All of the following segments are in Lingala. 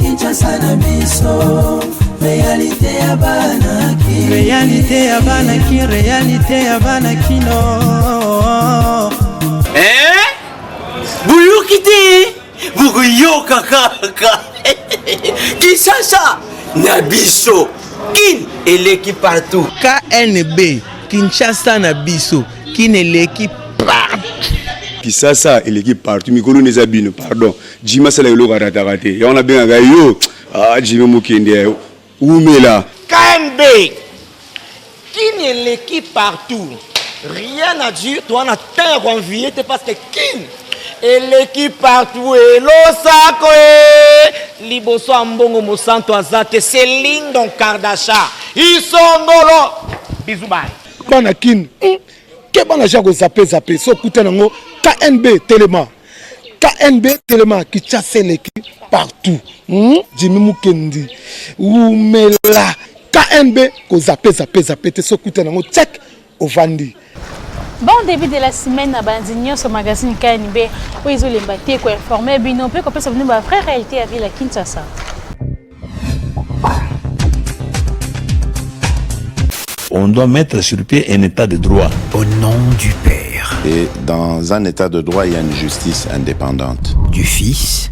Kinshasa na biso réalité ya banaki réalité ya banaki réalité ya banaki no Buyukite bukuyoka kaka Kinshasa na biso kin eleki partout KNB Kinshasa na biso kin eleki partout Kinshasa eleki partout mikolo neza bino pardon Jima sala yolo karatakate ya on a bien yo Jima mukende umela KNB kin eleki partout rien à dire toi na terre envié parce que kin eleki partout et losako liboso ambongo mosanto azate Céline Don Kardasha isongolo bisous bye bana kin ke bana jako zape so kuta nango KNB TELEMA Kinshasa eleki partout Jimmy Mukendi umela KNB ko zape te so kuta nango check ovandi. Bon début de la semaine à Bandignon sur magazine KNB où ils ont les bâtis quoi informer bino peu qu'on peut savoir la vraie réalité à ville à Kinshasa. On doit mettre sur pied un état de droit. Au nom du Père. Et dans un état de droit, il y a une justice indépendante. Du Fils.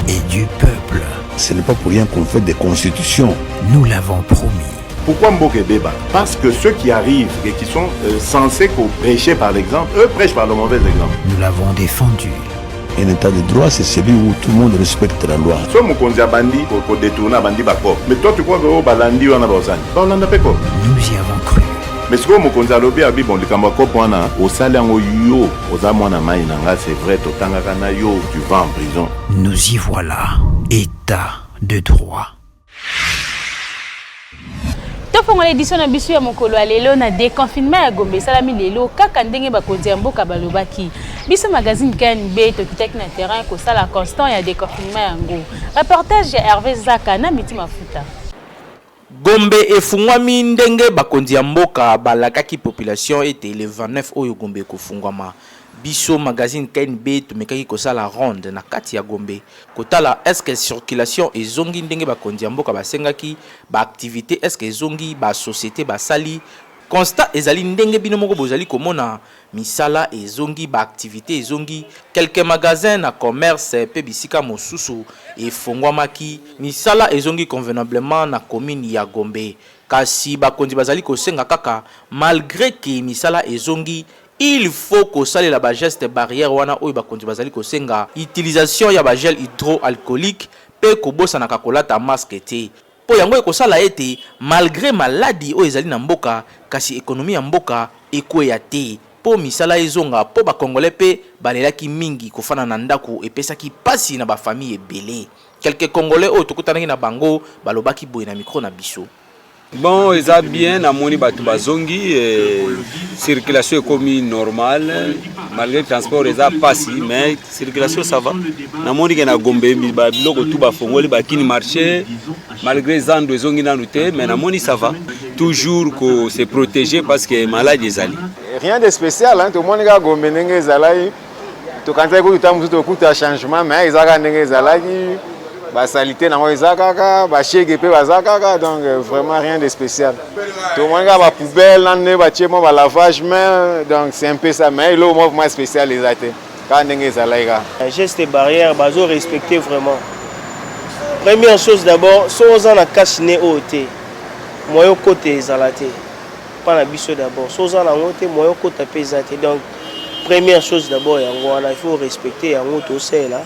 Et du peuple. Ce n'est pas pour rien qu'on fait des constitutions. Nous l'avons promis. Pourquoi Mboké débat? Parce que ceux qui arrivent et qui sont censés prêcher par l'exemple, eux prêchent par le mauvais exemple. Nous l'avons défendu. Un état de droit, c'est celui où tout le monde respecte la loi. Soit mon konzi a bandi pour détourner bandi bako. Mais toi tu crois que au balandi on a besoin. Balanda peko. Nous y avons cru. Mais ce que mon konzi a lobby a dit bon le kambako poana au salaire yo aux amona maïnanga c'est vrai totanga kana yo tu vas en prison. Nous y voilà. État de droit. Tofongolo édition na biso ya mokolo alelo na déconfinement ya Gombe salami lelo kaka ndenge bakonzi ya mboka balobaki biso magazine KNB tokitaki na terrain ko sala constant ya déconfinement yango reportage ya Hervé Zaka na Miti Mafuta. Gombe efungwami ndenge bakonzi ya mboka balakaki population ete le 29 oyo Gombe kofungwama biso magazine KNB tumekaki kosala ronde na kati ya Gombe kotala est-ce que circulation ezongi ndenge bakonzi ya mboka basengaki ba activité est-ce que ezongi ba société basali constat ezali ndenge bino moko bozali komona misala ezongi ba activité ezongi quelques magasins na commerce pe bisika mosusu efungwamaki misala ezongi convenablement na commune ya Gombe kasi bakonzi bazali kosenga kaka malgré que misala ezongi il faut que ça la geste barrière wana oyo bakonzi bazali kosenga utilisation ya ba gel hydroalcoolique pe ko bosa na kakolata masque te po yango ekosala ete malgré maladie oyo ezali na mboka kasi économie ya mboka ekoya te po misala ezonga po ba congolais pe balelaki mingi kofana na ndako epesaki pasi na ba famille ebele quelques congolais oyo tokutanaki na bango balobaki boye na micro na biso. Bon, ils ont bien amoni batu bazongi circulation est comme normale malgré le transport ils ont passé mais circulation ça va. Namoni que na Gombe ba biloko tout ba fongoli ba kini marché malgré zando zongi na lutte mais namoni ça va. Toujours que se protéger parce que malade ezali. Rien de spécial hein tout le monde ga Gombe ndenge ezalai. To kanta ko utamu to kuta changement mais ezaka ndenge ezalaki. La salité na ezakaka ba chege pe bazakaka donc vraiment rien de spécial. Tout le monde a ba poubelle nan ba tchemo ba lavage main donc c'est un peu ça mais le mouvement spécial les até. Quand ndenge zalaika. Geste barrière bazo respecter vraiment. Première chose d'abord, sans en cache né OT. Moyo côté zalaté. Pas la biso d'abord. Sans en OT moyo côté pesaté. Donc première chose d'abord il faut respecter yango to c'est là.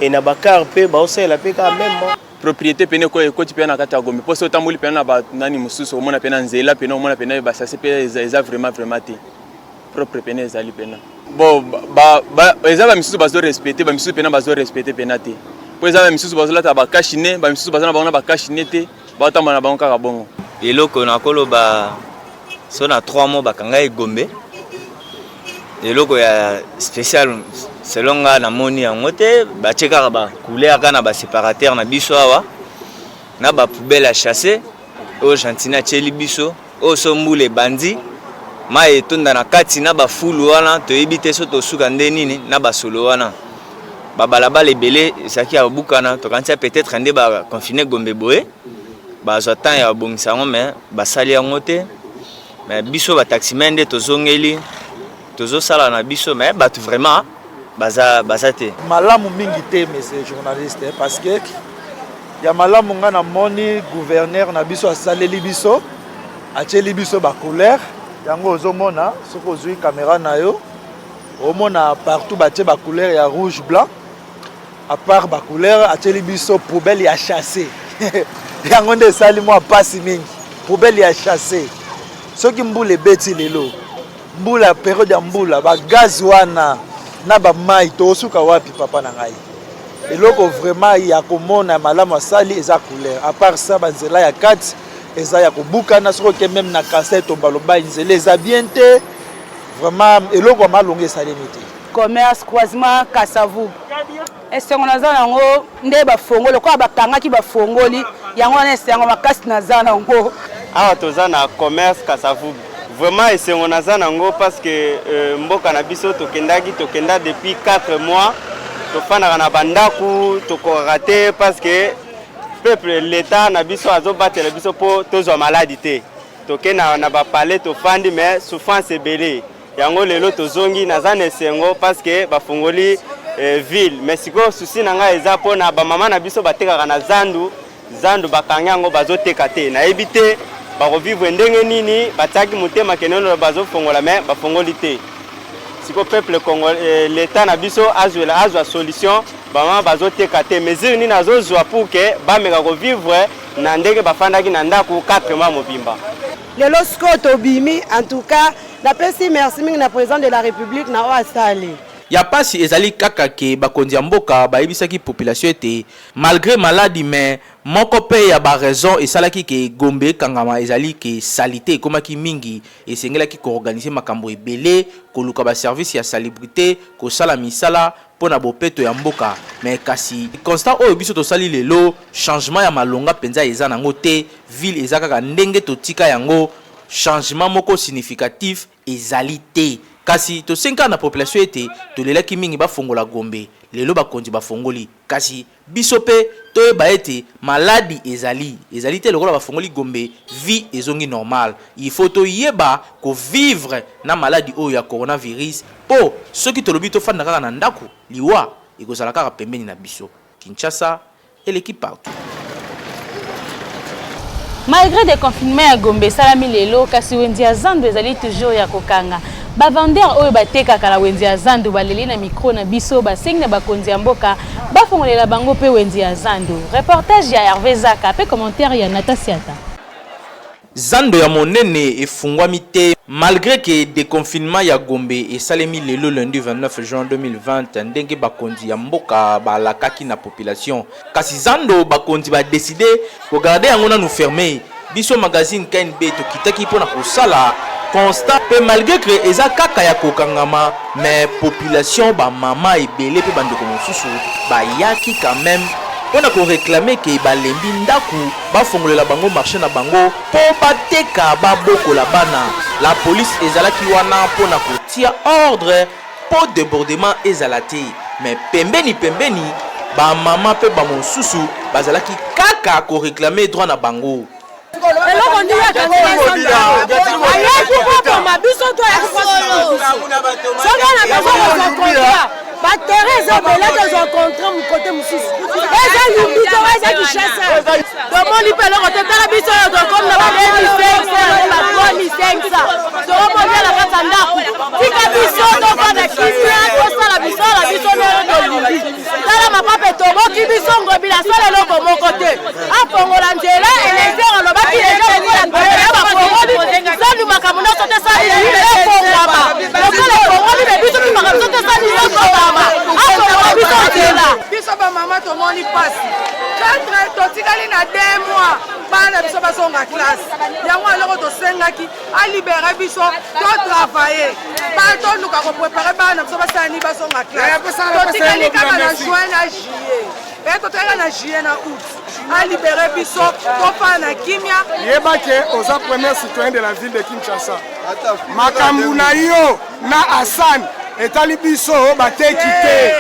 Et na bakar pe ba osela pe quand même propriété pene ko ekoti pe na kata Gombe poso tambuli pe na ba nani mususu omona pe na nzela pe na omona pe na ba sase pe eza vraiment te propre pene ezali pena bon ba eza ba misusu bazo respecter ba misusu pena bazo respecter pena te po eza ba misusu bazo lata ba kashine ba misusu bazo na ba na ba kashine te ba tamba na ba kaka bongo eloko na kolo ba so na 3 mois bakanga Gombe eloko ya spécial selon nga na moni yango te ba cheka ba couleur kana ba séparateur na biso awa na ba poubelle à chasser o Jantina Tcheli biso o sombule bandi ma etonda na kati na ba fulu wana to ebite so to suka ndenini na ba solo wana ba balabala ebele saki ya bukana to kantia peut-être ande ba confiner Gombe boye ba zotan ya bongisango mais ba sali yango te mais biso ba taximen de tozongeli tozo sala na biso mais ba tout vraiment baza te malamu mingi te monsieur journaliste parce que ya malamu nga na moni gouverneur na biso asaleli biso acheli biso ba couleur yango ozomona soko ozui caméra na yo omona partout batie ba couleur ya rouge blanc à part ba couleur acheli biso poubelle ya chasser yango nde sali mo pasi mingi poubelle ya chasser soki mbula ebeti lelo mbula période ya mbula ba gaz wana na ba mai to suka wapi papa na ngai eloko vraiment ya komona malamu asali eza couleur à part ça banzela ya kati eza ya kobukana soko ke même na cassette to baloba nzela eza bien te vraiment eloko malonga esalemi te commerce croisement Kasavu esengo naza nango nde bafongoli kwa bakangaki bafongoli yango na esengo makasi naza nango awa toza na commerce Kasavu vraiment esengo naza nango parce que mboka na biso tokenda depuis 4 mois tofanaka na bandaku tokoraka te parce que peuple l'état na biso azobatela biso po tozwa maladi te tokenda na bapale tofandi mais souffrance ebele yango lelo tozongi naza na esengo parce que bafongoli ville mais siko susi na ngai eza mpona bamama na biso batekaka na zandu bakangi yango bazoteka te nayebi te bakovivre ndenge nini batiaki motema keneno bazofongola mais bafongoli te siko peuple congolais l'état na biso azwa solution bamama bazoteka te mesure nini azozwa pour que bameka kovivre na ndenge bafandaki na ndako 4 mois mobimba lelo siko tobimi en tout cas napesi merci mingi na président de la république na o asali ya pasi ezali kaka ke bakonzi ya mboka bayebisaki population ete malgré maladie mais moko pe ya ba raison esalaki ke Gombe kangama ezali ke salité ekomaki mingi esengelaki koorganiser makambo ebele koluka ba service ya salubrité kosala misala pona bopeto ya mboka mais kasi constat oyo biso tosali lelo changement ya malonga penza eza nango te ville eza kaka ndenge totika yango changement moko significatif ezali te kasi to 5 ans na population ete tolelaki mingi bafongola Gombe lelo bakonzi bafongoli kasi biso pe toyeba ete maladi ezali te lokola bafongoli Gombe vie ezongi normal il faut toyeba ko vivre na maladi oyo ya coronavirus po soki tolobi tofanda kaka na ndako liwa ekozala kaka pembeni na biso Kinshasa eleki partout. Malgré des confinements à Gombe salami lelo kasi wenzi ya zando ezali toujours ya kokanga ba vendeur oyo batekaka na wenzi ya zando baleli na micro na biso basengi na bakonzi ya mboka bafongolela bango pe wenzi ya zando. Reportage ya Hervé Zaka pe commentaire ya Natasiata. Zando ya monene efungwami te malgré que déconfinement ya Gombe esalemi lelo lundi 29 juin 2020 ndenge bakonzi ya mboka balakaki na population kasi zando bakonzi ba décider ko garder yango na nous fermer biso magazine KNB to kitaki pona kosala constat pe malgré que eza kaka ya kokangama mais population ba mama ebele pe bandeko mosusu ba yaki quand même on a réclamé que balembi ndaku bafongolela bango marché na bango po bateka baboko la bana la police ezalaki wana pona kotia ordre po débordement ezalati mais pembeni ba mama pe ba mosusu bazalaki kaka ko réclamer droit na bango Batterie eza bela tozo contrat mu côté mususu eza lumbito eza kishasa domoni pelo côté tala biso yo comme na ba 2500 so mo la kata ndako tika biso to bana kisia to sala biso la biso no lumbi tala mapape to boki biso ngobi la sala loko moko te apongola nzela elezero no baki elezero ko la ngela ba pongoli zandu makamuno sote sali leko ngaba lokala pongoli be biso ki makamuno sote sali leko ngaba biso bamama tomoni pasi katre totikali na 2 mois bana biso basonga classe yango eloko tosengaki alibere biso totravaille tonuka koprepare bana biso basani basonga classe totikali kaka na juin na juillet e totoyaka na juillet na août alibere biso tofaa na kimia yeba ke oza premier citoyen de la ville de Kinshasa makambo na yo na Hassan etali biso bateki te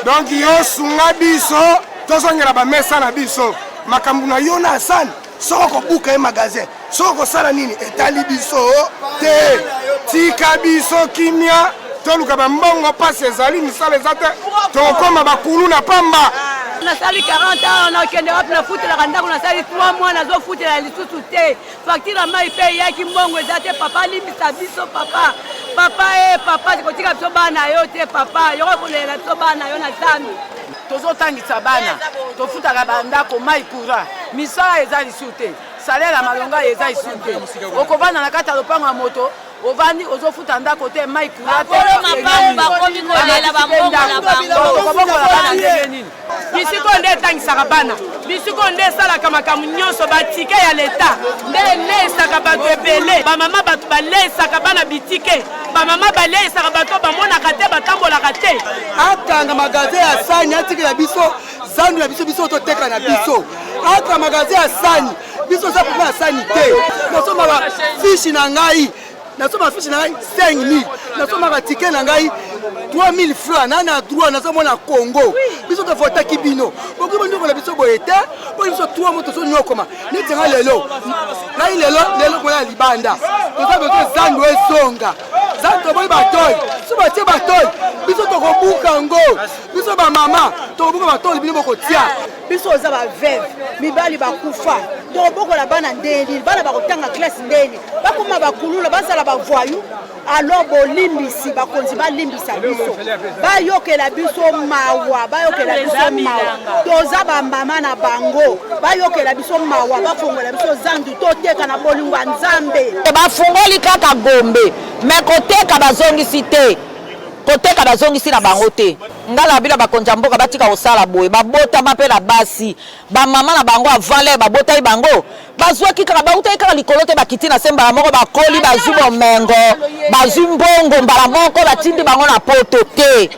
donc yo sunga biso tozongela bamesa na biso makambo na yo na Hassan soko kobuka ye magasin soko kosala nini etali biso te tika biso kimia toluka bambongo pasi ezali misala eza te tokoma bakulu na pamba nasali 40 ans nakende wapi nafutelaka ndako nasali 3 mois nazofutela lisusu te facture mai mpe eyaki mbongo eza te papa alimbisa biso papa papa kotika biso bana yo te papa yoko kolela biso bana yo na zambi tozotangisa bana tofutaka bandako mai courant misala eza lisu te salaire ya malonga eza lisu te okobanda na kati ya lopango ya moto ovandi ozofuta ndako te mai courant te bisiko nde etangisaka bana bisiko nde esalaka makambo nyonso batike ya leta nde eleisaka bato ebele bamama bato baleisaka bana bitike bamama baleisaka bato bamonaka te batambolaka te akanga magazin ya sani atikela biso zandu na biso toteka na biso aka magazin ya sani biso za papa ya sani te nasomaka fishi na ngai 5000 nasomaka tike na ngai 3000 francs nana droit nazomona Congo biso to votaki bino okibo ndoko na biso boye te po biso 3 moto so nyokoma neti nga lelo kwa libanda toza beto zandu ezonga zandu boy batoy suba tie batoy biso to kobuka ngo biso ba mama to kobuka batoy bino bokotia biso za ba veuve mibali bakufa to bokola bana ndeni bana bakotanga classe ndeni bakoma bakulula basala ba voyou alors bolimbisi bakonzi balimbisa biso bayokela biso mawa toza bamama na bango bayokela biso mawa bafongola biso zandu toteka na bolingo ya nzambe bafungoli kaka Gombe me koteka bazongisi te koteka bazongisi na bango te ngala bila bakonja mboka batika kosala boye babota mpe na basi bamama na bango avale babota bango bazwaki kaka bauta kaka likolo te bakiti na semba moko bakoli bazwi bomengo bazwi mbongo mbala moko batindi bango na poto te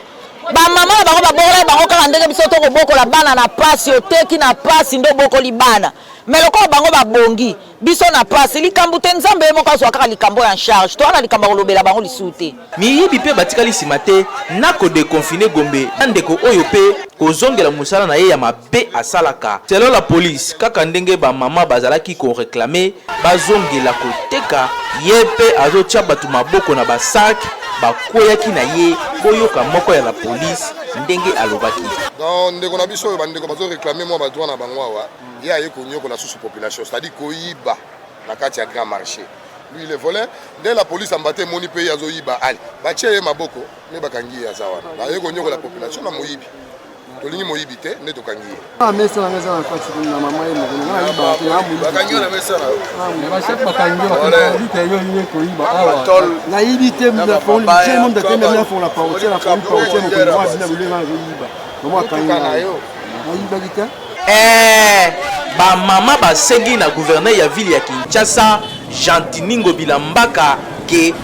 bamama na bango babokola bango kaka ndenge biso to kobokola bana na pasi oteki na pasi ndo bokoli bana meloko bango babongi biso na pasi likambo te nzambe moko azwa kaka likambo ya charge to ana likambo kolobela bango lisute miyibi mpe batikali nsima te na kodekonfine Gombe ndeko oyo mpe kozongela mosala na ye ya mabe asalaka selon la police kaka ndenge bamama bazalaki koreklame bazongela koteka ye mpe azotia bato maboko na basak bakweyaki na ye boyoka moko ya la police ndenge alobaki donc ndeko na biso oyo bandeko bazoreklame mwa badroit na bango awa ye aye konyokola susu population c'est-à-dire koyiba na kati ya grand marché lui il est volé dès la police ambate moni pays azoyiba ali batie ye maboko ne bakangi ya zawana baye konyokola population na moyibi tolingi moyibi te nde tokangi ye mesa na mesa na kati na mama ye moko na yiba te na moyibi bakangi na mesa na ba chef bakangi ba yo ye koyiba awa na yibi te mu da fon je mu da tembe na fon la pauche na fon pauche mo ko wa bina bulenga yiba mama kangi na yo na yiba dika bamama basengi na gouverneur ya ville ya Kinshasa Jantiningo Bilambaka ke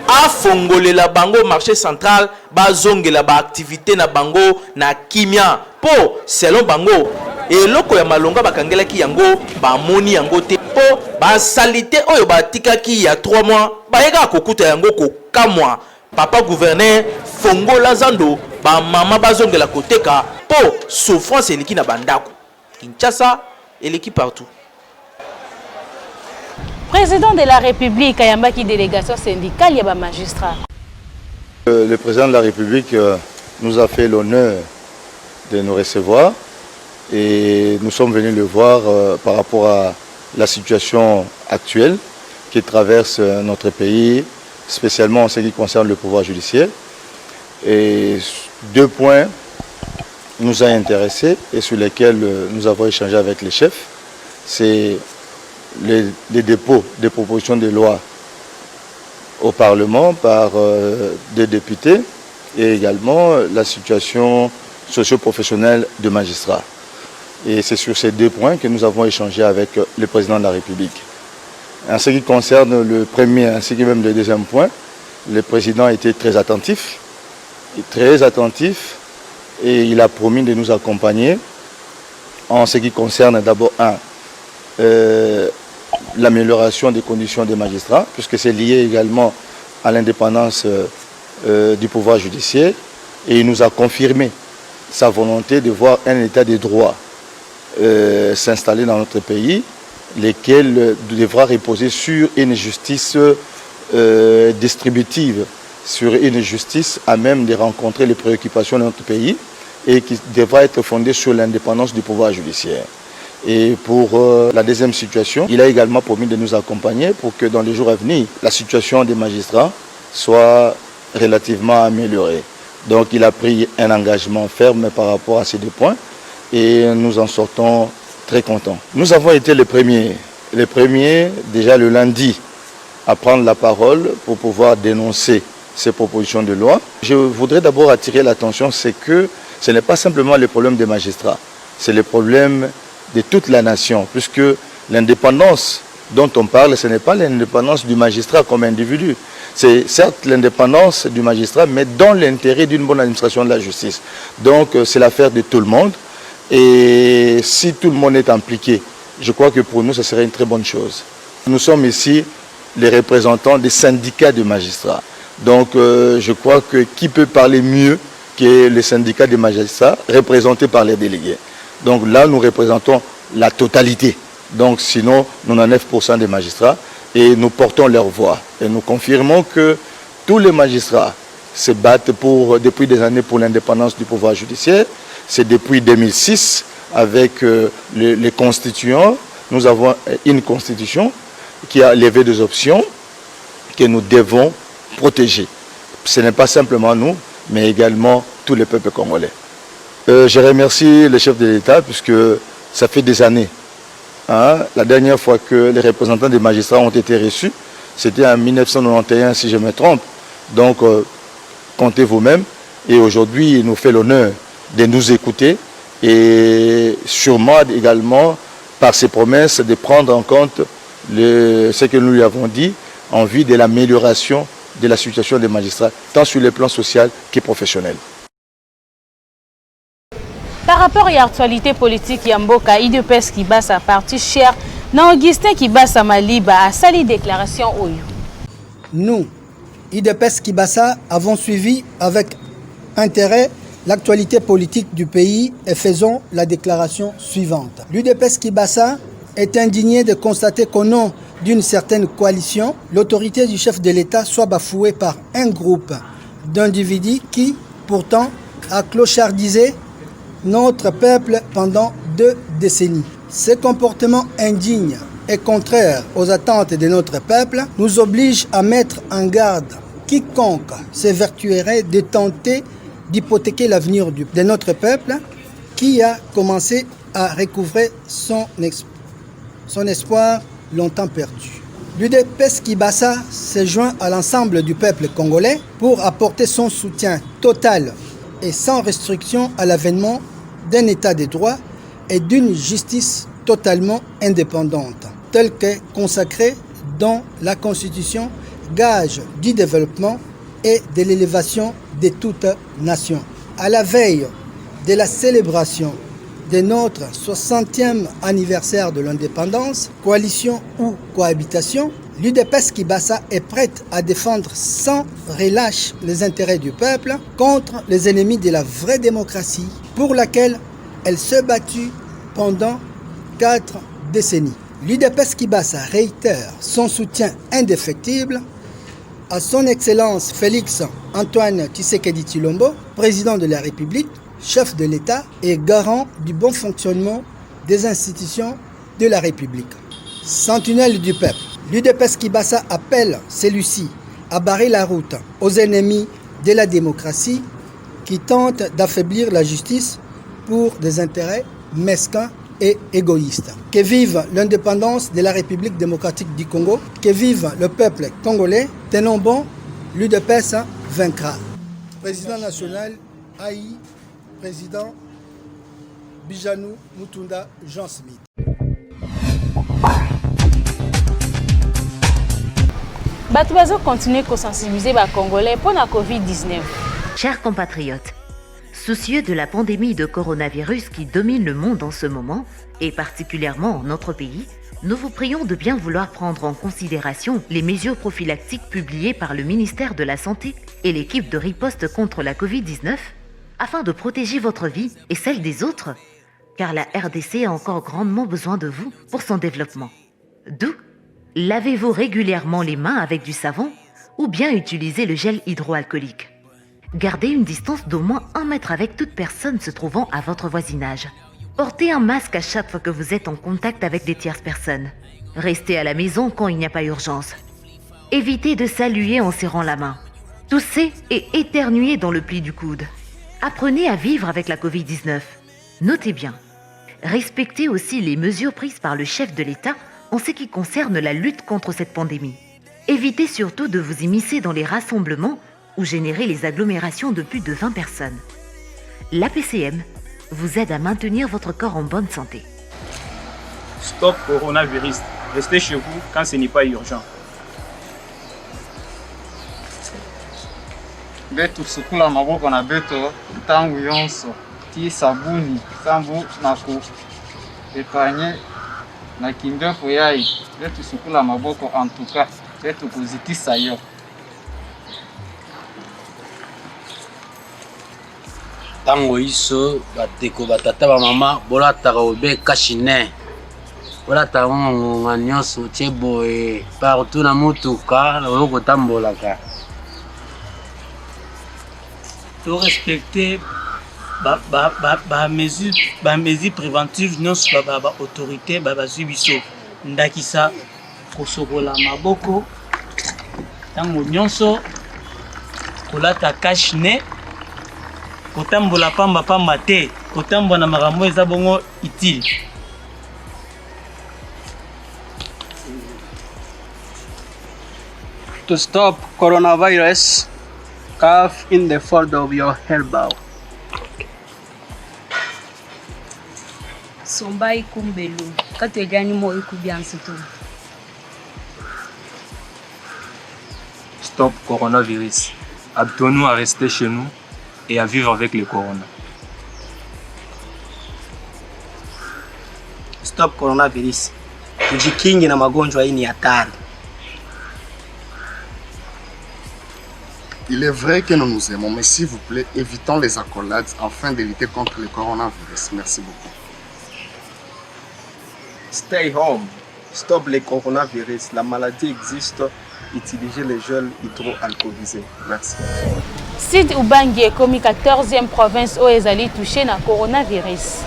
afongolela bango marché central bazongela baaktivité na bango na kimia po selon bango eloko ya malonga bakangelaki yango bamoni yango te po basalite oyo batikaki ya 3 mois bayeka kokuta yango kokamwa papa gouverneur fongola zando bamama bazongela koteka po souffrance eleki na bandako Kinshasa eleki partout. Président de la République, Ayambaki délégation syndicale, il y a un magistrat. Le président de la République nous a fait l'honneur de nous recevoir et nous sommes venus le voir par rapport à la situation actuelle qui traverse notre pays, spécialement en ce qui concerne le pouvoir judiciaire. Et 2 points nous a intéressés et sur lesquels nous avons échangé avec les chefs. C'est les dépôts des propositions de loi au Parlement par des députés et également la situation socio-professionnelle de magistrats. Et c'est sur ces 2 points que nous avons échangé avec le président de la République. En ce qui concerne le premier ainsi que même le 2e point, le président a été très attentif et il a promis de nous accompagner en ce qui concerne d'abord l'amélioration des conditions des magistrats, puisque c'est lié également à l'indépendance du pouvoir judiciaire, et il nous a confirmé sa volonté de voir un état de droit s'installer dans notre pays, lesquels devra reposer sur une justice distributive, sur une justice à même de rencontrer les préoccupations de notre pays et qui devra être fondée sur l'indépendance du pouvoir judiciaire. Et pour la deuxième situation, il a également promis de nous accompagner pour que dans les jours à venir, la situation des magistrats soit relativement améliorée. Donc il a pris un engagement ferme par rapport à ces deux points et nous en sortons très contents. Nous avons été les premiers déjà le lundi à prendre la parole pour pouvoir dénoncer ces propositions de loi. Je voudrais d'abord attirer l'attention, c'est que ce n'est pas simplement le problème des magistrats, c'est le problème de toute la nation, puisque l'indépendance dont on parle, ce n'est pas l'indépendance du magistrat comme individu. C'est certes l'indépendance du magistrat, mais dans l'intérêt d'une bonne administration de la justice. Donc c'est l'affaire de tout le monde. Et si tout le monde est impliqué, je crois que pour nous, ce serait une très bonne chose. Nous sommes ici les représentants des syndicats de magistrats. Donc je crois que qui peut parler mieux que les syndicats des magistrats représentés par les délégués. Donc là, nous représentons la totalité. Donc sinon, 99% des magistrats et nous portons leur voix. Et nous confirmons que tous les magistrats se battent depuis des années pour l'indépendance du pouvoir judiciaire. C'est depuis 2006 avec les constituants. Nous avons une constitution qui a levé des options que nous devons protéger. Ce n'est pas simplement nous, mais également tous les peuples congolais. Je remercie le chef de l'État puisque ça fait des années. La dernière fois que les représentants des magistrats ont été reçus, c'était en 1991 si je me trompe. Donc comptez vous-même. Et aujourd'hui, il nous fait l'honneur de nous écouter et sûrement également par ses promesses de prendre en compte ce que nous lui avons dit en vue de l'amélioration de la situation des magistrats, tant sur le plan social que professionnel. Par rapport à l'actualité politique, Yamboka, IDPS qui bat sa partie chère, Augustin qui bat sa Maliba a sali déclaration au you. Nous, IDPS Kibasa, avons suivi avec intérêt l'actualité politique du pays et faisons la déclaration suivante. L'UDPS Kibasa est indigné de constater qu'au nom d'une certaine coalition, l'autorité du chef de l'État soit bafouée par un groupe d'individus qui, pourtant, a clochardisé notre peuple pendant 2 décennies. Ce comportement indigne et contraire aux attentes de notre peuple nous oblige à mettre en garde quiconque s'évertuerait de tenter d'hypothéquer l'avenir de notre peuple qui a commencé à recouvrer son espoir longtemps perdu. L'UDPS Kibasa se joint à l'ensemble du peuple congolais pour apporter son soutien total et sans restriction à l'avènement d'un état de droit et d'une justice totalement indépendante, telle que consacrée dans la Constitution, gage du développement et de l'élévation de toute nation. À la veille de la célébration de notre 60e anniversaire de l'indépendance, coalition ou cohabitation, l'UDPS Kibasa est prête à défendre sans relâche les intérêts du peuple contre les ennemis de la vraie démocratie pour laquelle elle s'est battue pendant 4 décennies. L'UDPS Kibasa réitère son soutien indéfectible à son Excellence Félix Antoine Tshisekedi Tshilombo, président de la République, chef de l'État et garant du bon fonctionnement des institutions de la République. Sentinelle du peuple, l'UDPS Kibasa appelle celui-ci à barrer la route aux ennemis de la démocratie qui tentent d'affaiblir la justice pour des intérêts mesquins et égoïstes. Que vive l'indépendance de la République démocratique du Congo, que vive le peuple congolais, tenons bon, l'UDPS vaincra. Président national, Haï, président Bijanou Mutunda Jean Smith. Batubazo continue à sensibiliser les Congolais pour la COVID-19. Chers compatriotes, Soucieux de la pandémie de coronavirus qui domine le monde en ce moment, et particulièrement en notre pays, nous vous prions de bien vouloir prendre en considération les mesures prophylactiques publiées par le ministère de la Santé et l'équipe de riposte contre la Covid-19 afin de protéger votre vie et celle des autres, car la RDC a encore grandement besoin de vous pour son développement. D'où, lavez-vous régulièrement les mains avec du savon ou bien utilisez le gel hydroalcoolique. Gardez une distance d'au moins 1 mètre avec toute personne se trouvant à votre voisinage. Portez un masque à chaque fois que vous êtes en contact avec des tierces personnes. Restez à la maison quand il n'y a pas urgence. Évitez de saluer en serrant la main. Toussez et éternuez dans le pli du coude. Apprenez à vivre avec la Covid-19. Notez bien. Respectez aussi les mesures prises par le chef de l'État en ce qui concerne la lutte contre cette pandémie. Évitez surtout de vous immiscer dans les rassemblements ou générer les agglomérations de plus de 20 personnes. L'APCM vous aide à maintenir votre corps en bonne santé. Stop coronavirus. Restez chez vous quand ce n'est pas urgent. Betu sukula maboko na beto tangu yonso ti sabuni sambu naku epanye na kimbefu yai betu sukula maboko antuka betu kuzitisa yo. Tango iso bateko batata ba mama bolataka obe kashine bolata ngonga nyonso tieboye partout na mutuka loko tambolaka. Faut respecter mesures préventives nyonso autorité bazwi biso ndakisa kosokola maboko tango nyonso kolata cache-nez kotambola pamba te kotambola na makambo eza bongo utile. To stop coronavirus, cough in the fold of your elbow. Somba ikumbelu, katejani mo ikubiansutu. Stop coronavirus. Habituons-nous à rester chez nous et à vivre avec le corona. Stop coronavirus. Tujikinge na magonjwa hii ni hatari. Il est vrai que nous nous aimons, mais s'il vous plaît, évitons les accolades afin de lutter contre le coronavirus. Merci beaucoup. Stay home. Stop le coronavirus. La maladie existe. Utilisez les gels hydroalcoolisés. Merci. Sud Ubangi est comme 14e province où ezali touché na coronavirus.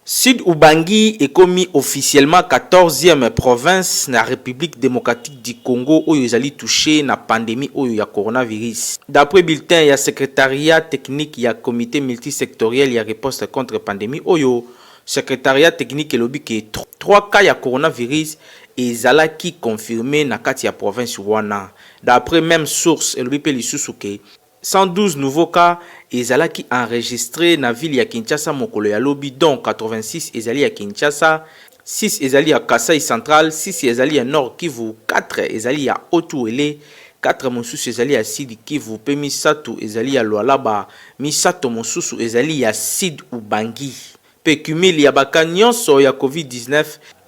Sud Ubangi est commis officiellement 14e province na République démocratique du Congo où ezali touché na pandémie ya coronavirus. D'après bulletin ya secrétariat technique ya comité multisectoriel ya riposte contre pandémie oyo secrétariat technique elobi ke 3 cas ya coronavirus ezalaki confirmé na kati ya province wana. D'après même source elobi pe lisusu ke 112 nouveaux cas ezalaki enregistrés na ville ya Kinshasa mokolo ya lobi, dont 86 ezali ya Kinshasa, 6 ezali ya Kasai Central, 6 ezali ya Nord Kivu, 4 ezali ya Otuele, 4 mosusu ezali ya Sud Kivu, pe misato ezali ya Lualaba, misato mosusu ezali ya Sud Ubangi. Pe cumul ya baka nyonso ya COVID-19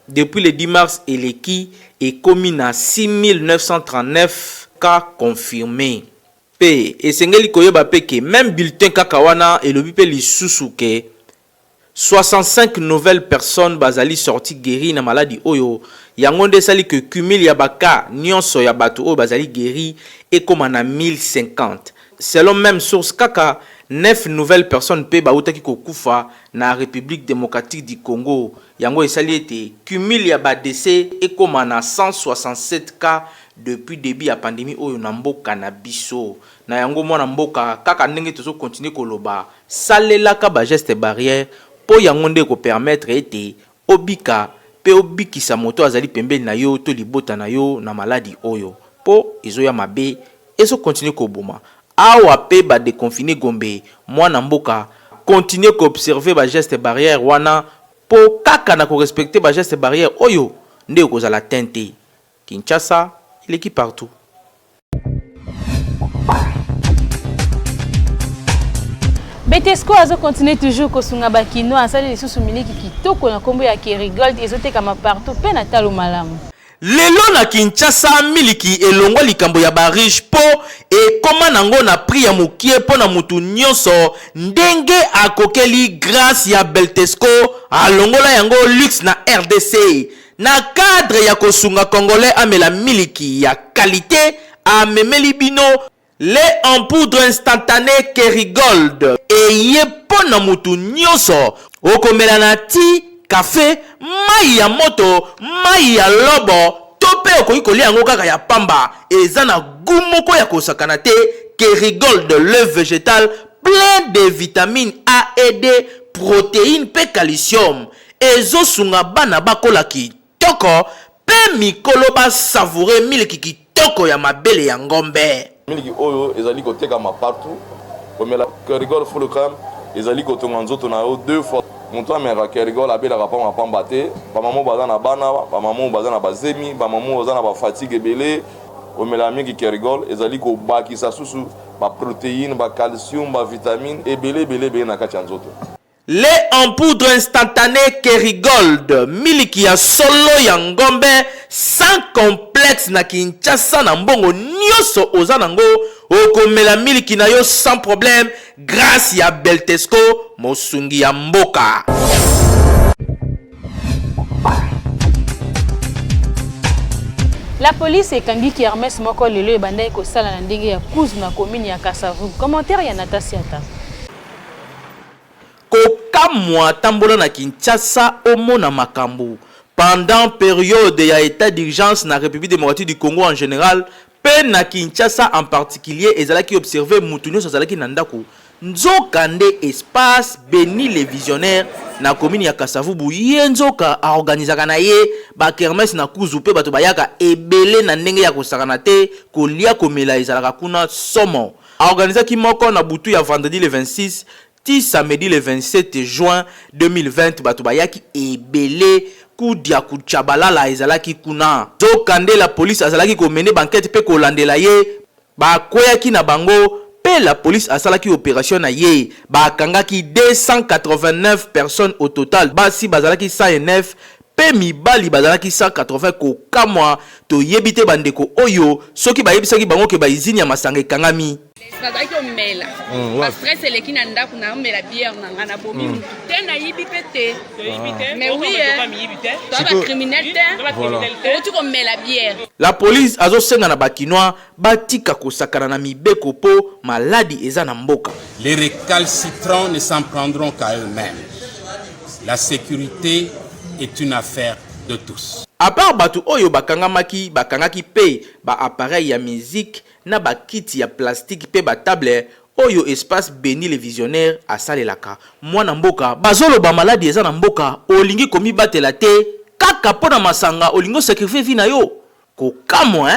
depuis le 10 mars eleki est commis na 6939 cas confirmés. Pe esengeli koyeba peke même bulletin kakawana elobi pe lisusu ke 65 nouvelles personnes bazali sorti guéri na maladie oyo yango nde sali que cumul ya baka nyonso ya bato oyo bazali guéri ekoma na 1050. Selon même source kaka 9 nouvelles personnes pe bautaki kokufa na République démocratique du Congo yango esali ete cumul ya ba décès ekoma na 167 cas depuis début ya pandémie oyo na mboka na biso. Na yango mwana mboka kaka ndenge tozo continuer koloba salelaka ba geste barrière po yango nde ko permettre ete obika pe obikisa moto azali pembeni na yo to libota na yo na maladie oyo po ezoya mabe ezo continuer koboma. Awa pe ba déconfiner Gombe mwana mboka continuer ko observer ba geste barrière wana po kaka na ko respecter ba geste barrière oyo nde ko zala tente. Kinshasa l'équipe partout. Betesco azo continue toujours kosunga bakino asali lisusu miliki kitoko na kombo ya Kerigold ezoteka partout pe na talo malamu. Lelo na Kinshasa miliki elongwa likambo ya bariche po e koma nango na pri ya mukie po na mutu nyonso ndenge akokeli grâce ya Beltesco alongola yango luxe na RDC na cadre ya kosunga congolais amela miliki ya qualité amemeli bino lait en poudre instantanée Kerigold e ye po na mutu nyonso okomela na ti café, mai ya moto, mai ya lobo, tope okoki kolia yango kaka ya pamba, eza na goût moko ya kosakana te. Kerigold de l'œuf végétal plein de vitamines A et D, protéines pe calcium. Ezo sunga bana bakola kitoko, pe mikolo ba savourer miliki kitoko ya mabele ya ngombe. Miliki oyo ezali koteka ma partout. Komela Kerigold full crème, ezali kotonga nzoto na yo 2 fois. Monto amera Kerigold abelaka pa mapamba te, ba maman baza na bana, ba maman baza na bazemi, ba maman baza na ba fatigue ebele. Omela mingi Kerigold ezali ko bakisa susu ba protéines, ba calcium, ba vitamine ebele na kati ya nzoto. Lait en poudre instantanée Kerigold, miliki ya solo ya ngombe, sans complexe na Kinshasa na mbongo nyonso oza nango, okomela miliki na yo sans problème, grâce ya Beltesco, mosungi ya mboka. La police ekangi ki Hermès moko lelo ebandai kosala na ndenge ya kuzu na commune ya Kasavu. Commentaire ya Natasha Ata. Kokamwa tambola na Kinshasa omona makambo. Pendant période ya état d'urgence na République démocratique du Congo en général, pe na Kinshasa en particulier ezalaki observer mutunyo sazalaki na ndako. Nzokande espace béni les visionnaires na commune ya Kasavubu yenzoka a organisaka na ye ba kermesse na kuzu pe bato bayaka ebele na ndenge ya kosakana te kolia komela ezalaka kuna somo. A organisaki moko na butu ya vendredi le 26 ti samedi le 27 juin 2020 bato bayaki ebele kudia kuchabalala ezalaki kuna. Nzokande la police azalaki komene banquette pe kolandela ye bakweyaki na bango. Pe la police a salaki opération na ye ba kangaki 289 personnes au total basi bazalaki 109 pe mibali bazalaki 180 ko kamwa to yebite bandeko oyo soki bayebisaki bango ke ba izini ya masanga ekangami bazalaki omela ba stress eleki na ndako na omela bière na ngana bomi mutu te na yibi pete mais oui toi ba criminel te tu omela bière. La police azosenga na bakinois batika kosakana na mibeko po maladi eza na mboka. Les récalcitrants ne s'en prendront qu'à eux-mêmes. La sécurité est une affaire de tous. À part batu oyo bakangaki pe ba appareil ya musique na ba kit ya plastique pe ba table oyo espace béni les visionnaires asalelaka mwana mboka bazolo ba maladi eza na mboka olingi komi batela te kaka pona masanga olingo sacrifier vie na yo kokamo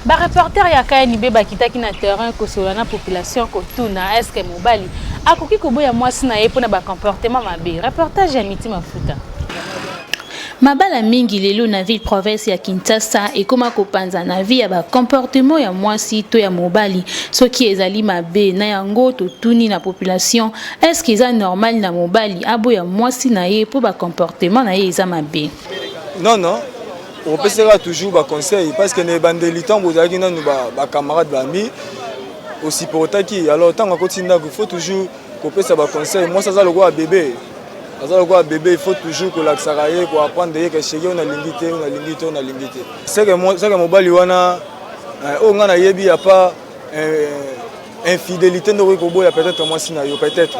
Ba reporter ya KNB bakitaki na terrain kosola na population kotuna est-ce que mobali akoki koboya mwasi na ye pona ba comportement mabe. Reportage ya Miti Mafuta. Mabala mingi lelo na ville province ya Kinshasa ekoma kopanza na vie ya ba comportement ya mwasi to ya mobali soki ezali mabe na yango totuni na population est-ce que eza normal na mobali aboya mwasi na ye po ba comportement na ye eza mabe. Non on peut se toujours ba conseil parce que ne bandeli temps bozaki na ba camarades ba amis aussi pour taki alors tant qu'on continue il faut toujours qu'on peut ça ba conseil moi ça za le quoi bébé il faut toujours que l'axaraye pour apprendre que chez on a l'ingité c'est que mobali wana on a yebi a pas infidélité no ko boya peut-être moi sina yo peut-être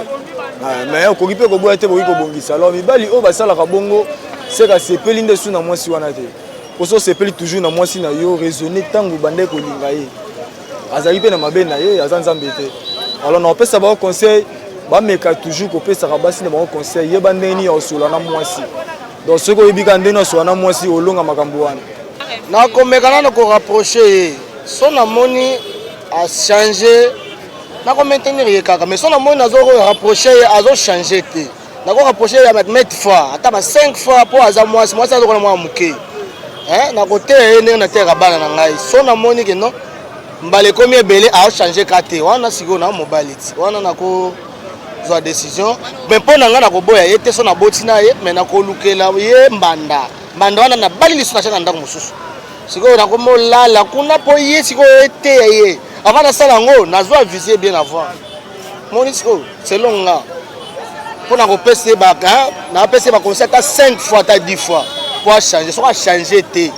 mais ko kipe ko boya te ko bongisa alors mibali o ba sala ka bongo c'est que c'est pelinde suna moi si wana te oso c'est peli toujours na moi sina yo raisonner tango bande ko linga ye azali pe na mabe na ye azanzambe te alors on peut savoir conseil ba meka toujours ko pesa ka basi na ba conseil ye bandeni ya osola na mwasi donc ce ko yibika ndeni osola na mwasi olonga makambo wana na ko meka na ko rapprocher son amoni a changer na ko maintenir ye kaka mais son amoni azo rapprocher azo changer te na ko rapprocher ya mettre fois ata ba 5 fois pour aza mwasi azo ko na mwa muke na ko te ene na terre bana na ngai son amoni ke non mbala ekomi ebele aochange kate wana sikoyo na mobali ti wana nakozwa décision me mpo na ngai nakoboya ye te so naboti na ye me nakolukela ye mbanda wana nabali liso natia na ndako mosusu sikoyo nakomolala kuna mpo ye sikoyo eteya ye avant nasala yango nazwa visie bien avoir moni sikoyo selon nga mpo nakopesa ye napesa ye baconseil ata 5 fois ata 10 fois mpo achange soko achange te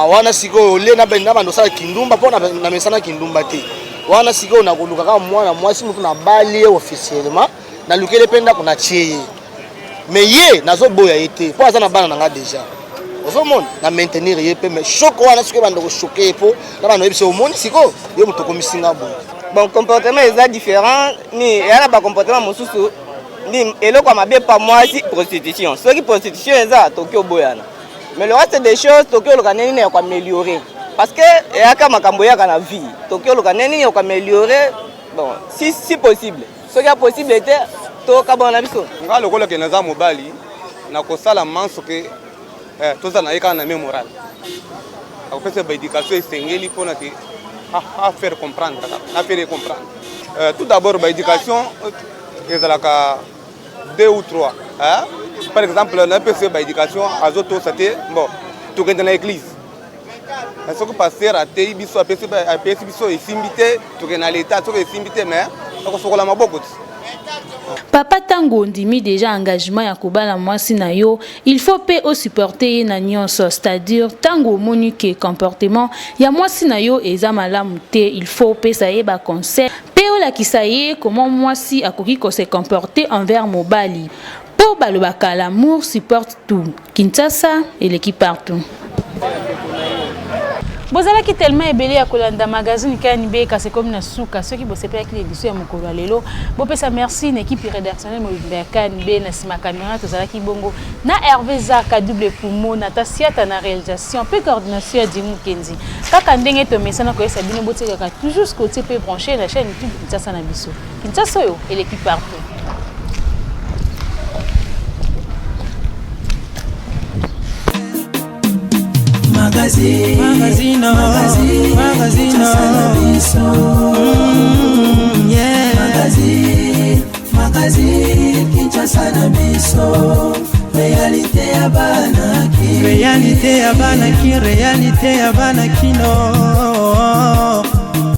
wana sikoyo ole na bando osala kindumba mpo na mesana kindumba te wana sikoyo nakoluka kaka mwana mwasi motu nabali ye officiellement nalukele mpe ndako natie ye me ye nazoboya ye te mpo aza na bana na nga déjà ozomona na maintenir ye mpe me shoko wana sikoyo bando koshoke ye mpo na bando yebisa omoni sikoyo ye moto okomisinga boye bon comportement eza différent ni eya na bacomportement mosusu ni eloko ya mabe pa mwasi prostitution soki prostitution eza toki oboyana mais le reste des choses toki oloka nini ya koaméliorer parce que eyaka makambo eyaka na vie toki oloka nini ya koaméliorer bon si possible soki ya possible te tokabona na biso nga lokola ke naza mobali nakosala manso ke toza na ye kaka na me moral akopesa baéducation esengeli mpona ke à faire comprendre, à faire comprendre. Tout d'abord, l'éducation ezalaka 2 ou 3. Hein? Par exemple, la l'éducation, azoto c'était bon, tout dans l'église. Ce que passer à tei biso apesi biso esimbité, tout dans l'état, tout esimbité mais on la maboko. Papa tango ndimi déjà engagement ya kobala mwasi na yo, il faut pe au supporter na nyonso, c'est-à-dire tango monique comportement ya mwasi na yo eza malamu te, il faut pe sa yeba conseil pe o la kisaye comment mwasi akoki ko se comporter envers mobali. Po balobaka l'amour supporte tout. Kinshasa et l'équipe partout. Bozala ki tellement ebele ya kolanda magazine kani be kasi comme na suka ceux qui bosse pas avec l'édition ya mokolo lelo bo pesa merci na équipe rédactionnelle mo be kani be na sima caméra tozala ki bongo na Hervé Zaka double poumon na Tasiata na réalisation pe coordination ya Dimu Kenzi kaka ndenge to mesana ko esa bino botika ka toujours côté pe branché la chaîne YouTube Kinshasa na biso Kinshasa yo et l'équipe partout. Magazine, Kinshasa na biso réalité ya banaki réalité ya banaki réalité ya banaki no